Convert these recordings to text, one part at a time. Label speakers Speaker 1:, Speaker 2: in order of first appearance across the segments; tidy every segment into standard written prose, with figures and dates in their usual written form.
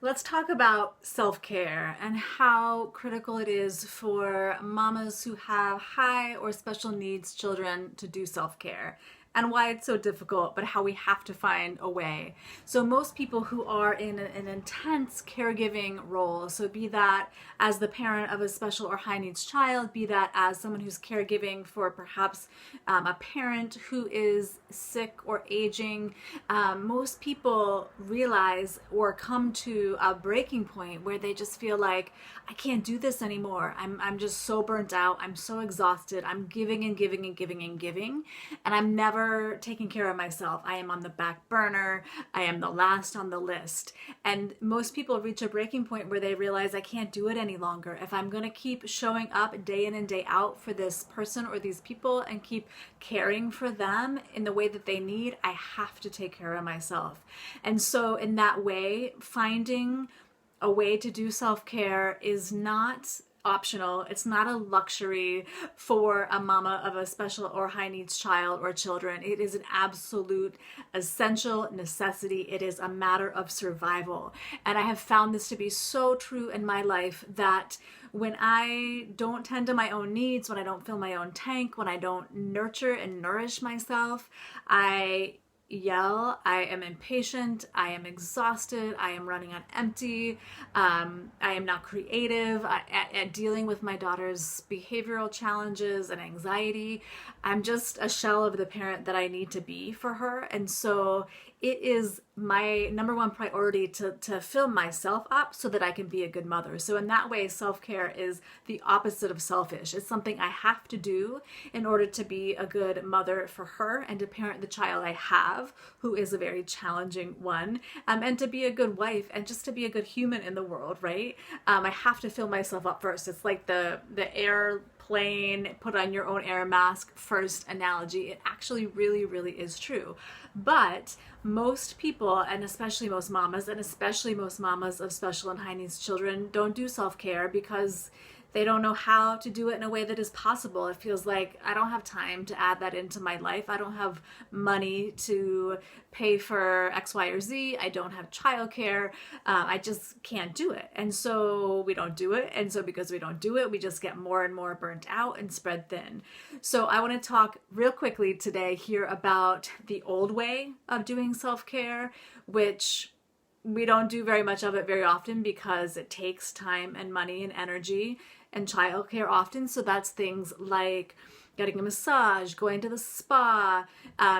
Speaker 1: Let's talk about self-care and how critical it is for mamas who have high or special needs children to do self-care, and why it's so difficult, but how we have to find a way. So most people who are in an intense caregiving role, so be that as the parent of a special or high needs child, be that as someone who's caregiving for perhaps a parent who is sick or aging, most people realize or come to a breaking point where they just feel like, I can't do this anymore. I'm just so burnt out. I'm so exhausted. I'm giving and giving and giving and giving, and I'm never taking care of myself. I am on the back burner. I am the last on the list. And most people reach a breaking point where they realize, I can't do it any longer. If I'm going to keep showing up day in and day out for this person or these people and keep caring for them in the way that they need, I have to take care of myself. And so in that way, finding a way to do self-care is not optional. It's not a luxury for a mama of a special or high needs child or children. It is an absolute essential necessity. It is a matter of survival. And I have found this to be so true in my life that when I don't tend to my own needs, when I don't fill my own tank, when I don't nurture and nourish myself, I yell, I am impatient, I am exhausted, I am running on empty, I am not creative at dealing with my daughter's behavioral challenges and anxiety. I'm just a shell of the parent that I need to be for her. And so it is my number one priority to fill myself up so that I can be a good mother. So in that way, self-care is the opposite of selfish. It's something I have to do in order to be a good mother for her and to parent the child I have, who is a very challenging one, and to be a good wife and just to be a good human in the world, right? I have to fill myself up first. It's like the airplane, put on your own air mask first analogy. It actually really is true. But most people, and especially most mamas, and especially most mamas of special and high needs children, don't do self-care because they don't know how to do it in a way that is possible. It feels like I don't have time to add that into my life. I don't have money to pay for X, Y, or Z. I don't have childcare. I just can't do it. And so we don't do it. And so because we don't do it, we just get more and more burnt out and spread thin. So I want to talk real quickly today here about the old way of doing self-care, which we don't do very much of it very often because it takes time and money and energy and childcare often. So that's things like getting a massage, going to the spa,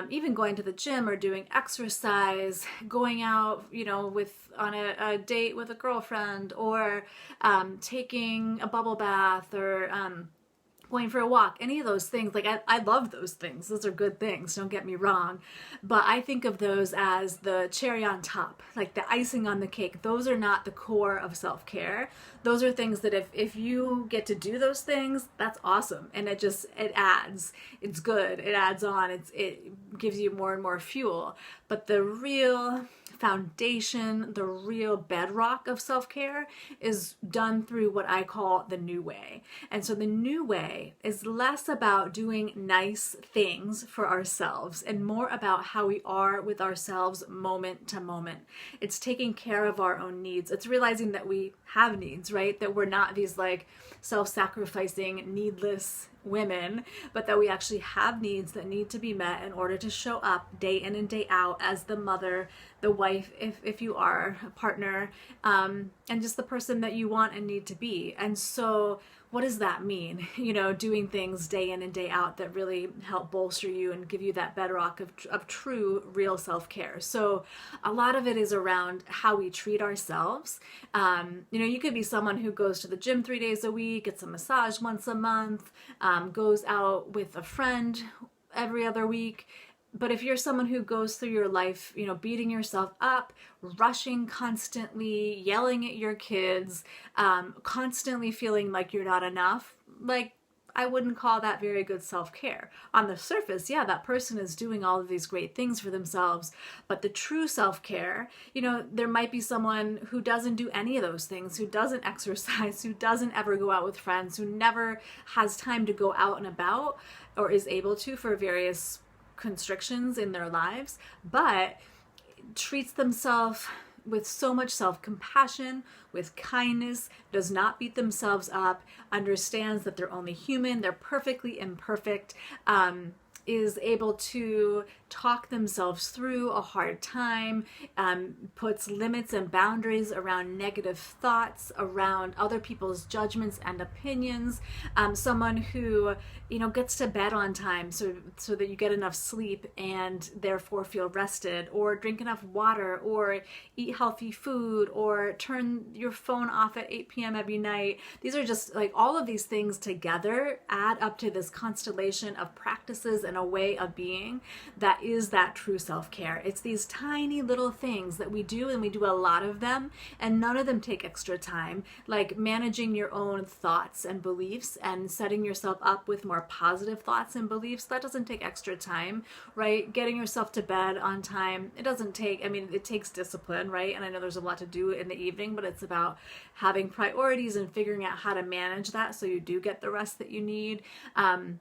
Speaker 1: even going to the gym or doing exercise, going out, on a date with a girlfriend, or taking a bubble bath, or going for a walk, any of those things. Like I love those things. Those are good things, don't get me wrong. But I think of those as the cherry on top, like the icing on the cake. Those are not the core of self-care. Those are things that if you get to do those things, that's awesome. And it adds, it's good. It adds on, it gives you more and more fuel. But the real foundation, the real bedrock of self-care is done through what I call the new way. And so the new way is less about doing nice things for ourselves and more about how we are with ourselves moment to moment. It's taking care of our own needs. It's realizing that we have needs, right? That we're not these like self-sacrificing, needless women, but that we actually have needs that need to be met in order to show up day in and day out as the mother, the wife, if you are a partner, and just the person that you want and need to be. And so what does that mean? Doing things day in and day out that really help bolster you and give you that bedrock of true, real self-care. So a lot of it is around how we treat ourselves. You could be someone who goes to the gym 3 days a week, gets a massage once a month, goes out with a friend every other week. But if you're someone who goes through your life, beating yourself up, rushing constantly, yelling at your kids, constantly feeling like you're not enough, like I wouldn't call that very good self-care. On the surface, yeah, that person is doing all of these great things for themselves, but the true self-care, there might be someone who doesn't do any of those things, who doesn't exercise, who doesn't ever go out with friends, who never has time to go out and about or is able to for various constrictions in their lives, but treats themselves with so much self-compassion, with kindness, does not beat themselves up, understands that they're only human, they're perfectly imperfect, is able to talk themselves through a hard time, puts limits and boundaries around negative thoughts, around other people's judgments and opinions, someone who, gets to bed on time so that you get enough sleep and therefore feel rested, or drink enough water, or eat healthy food, or turn your phone off at 8 p.m. every night. These are just like all of these things together add up to this constellation of practices and a way of being that is that true self-care. It's these tiny little things that we do, and we do a lot of them, and none of them take extra time, like managing your own thoughts and beliefs and setting yourself up with more positive thoughts and beliefs. That doesn't take extra time, right? Getting yourself to bed on time, it doesn't take, it takes discipline, right? And I know there's a lot to do in the evening, but it's about having priorities and figuring out how to manage that so you do get the rest that you need. And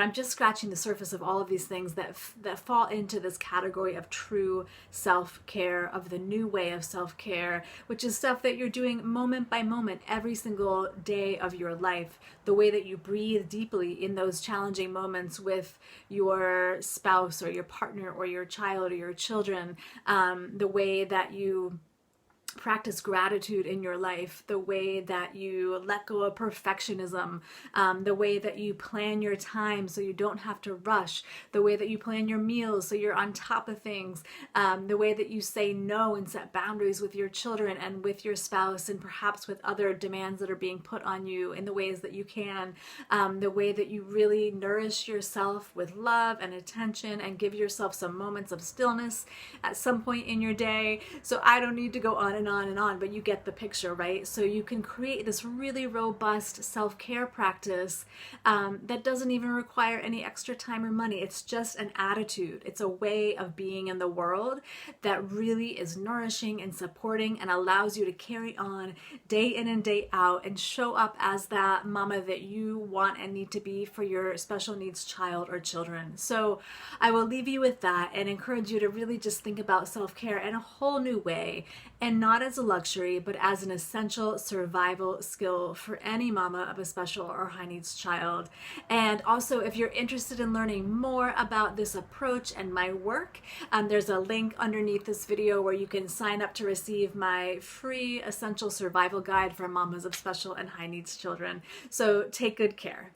Speaker 1: I'm just scratching the surface of all of these things that fall into this category of true self-care, of the new way of self-care, which is stuff that you're doing moment by moment every single day of your life. The way that you breathe deeply in those challenging moments with your spouse or your partner or your child or your children, the way that you practice gratitude in your life, the way that you let go of perfectionism, the way that you plan your time so you don't have to rush, the way that you plan your meals so you're on top of things, the way that you say no and set boundaries with your children and with your spouse and perhaps with other demands that are being put on you in the ways that you can, the way that you really nourish yourself with love and attention and give yourself some moments of stillness at some point in your day. So I don't need to go on and on, but you get the picture, right? So you can create this really robust self-care practice that doesn't even require any extra time or money. It's just an attitude. It's a way of being in the world that really is nourishing and supporting and allows you to carry on day in and day out and show up as that mama that you want and need to be for your special needs child or children. So I will leave you with that and encourage you to really just think about self-care in a whole new way, and not as a luxury, but as an essential survival skill for any mama of a special or high needs child. And also, if you're interested in learning more about this approach and my work, there's a link underneath this video where you can sign up to receive my free essential survival guide for mamas of special and high needs children. So take good care.